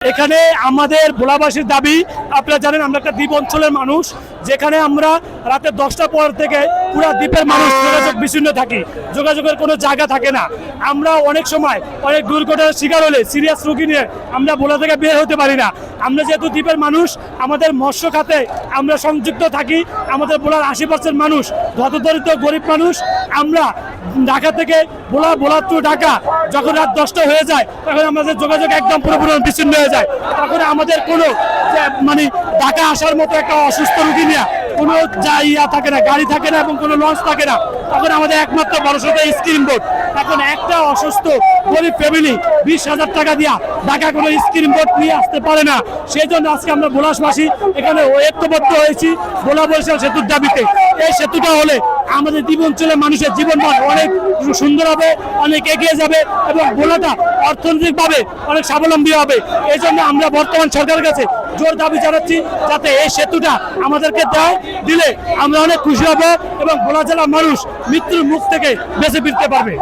এখানে আমাদের ভোলাবাসীর দাবি, আপনারা জানেন আমরা একটা দ্বীপ অঞ্চলের মানুষ, যেখানে আমরা রাতে 10টার পর থেকে পুরো দ্বীপের মানুষ যোগাযোগ বিচ্ছিন্ন থাকি, যোগাযোগের কোনো জায়গা থাকে না। আমরা অনেক সময় অনেক দুর্ঘটনার শিকার হলে সিরিয়াস রোগী নিয়ে আমরা ভোলা থেকে বের হতে পারি না। আমরা যেহেতু দ্বীপের মানুষ, আমাদের মৎস্য খাতে আমরা সংযুক্ত থাকি। আমাদের ভোলার 80% মানুষ হতদরিদ্র গরিব মানুষ। আমরা ঢাকা থেকে ভোলা টু ঢাকা যখন রাত 10টা হয়ে যায়, তখন আমাদের যোগাযোগ একদম পুরোপুরি বিচ্ছিন্ন হয়ে যায়। তখন আমাদের কোনো মানে ঢাকা আসার মতো একটা অসুস্থ রোগী নিয়ে কোনো ইয়া থাকে না, গাড়ি থাকে না এবং কোনো লঞ্চ থাকে না। তখন আমাদের একমাত্র ভরসা স্ক্রিন বোর্ড। এখন একটা অসুস্থ গরিব ফ্যামিলি 20,000 টাকা দিয়া ঢাকা কোনো স্ক্রিন বোর্ড নিয়ে আসতে পারে না। সেই জন্য আজকে আমরা ভোলাবাসী এখানে ঐক্যবদ্ধ হয়েছি ভোলা বরিশাল সেতুর দাবিতে। এই সেতুটা হলে আমাদের দ্বীপ অঞ্চলের মানুষের জীবনমান অনেক সুন্দর হবে, অনেক এগিয়ে যাবে এবং ভোলাটা অর্থনৈতিকভাবে অনেক স্বাবলম্বী হবে। এই জন্য আমরা বর্তমান সরকারের কাছে জোর দাবি জানাচ্ছি, যাতে এই সেতুটা আমাদেরকে দিলে আমরা অনেক খুশি হব এবং ভোলা জেলার মানুষ মৃত্যুর মুখ থেকে বেঁচে ফিরতে পারবে।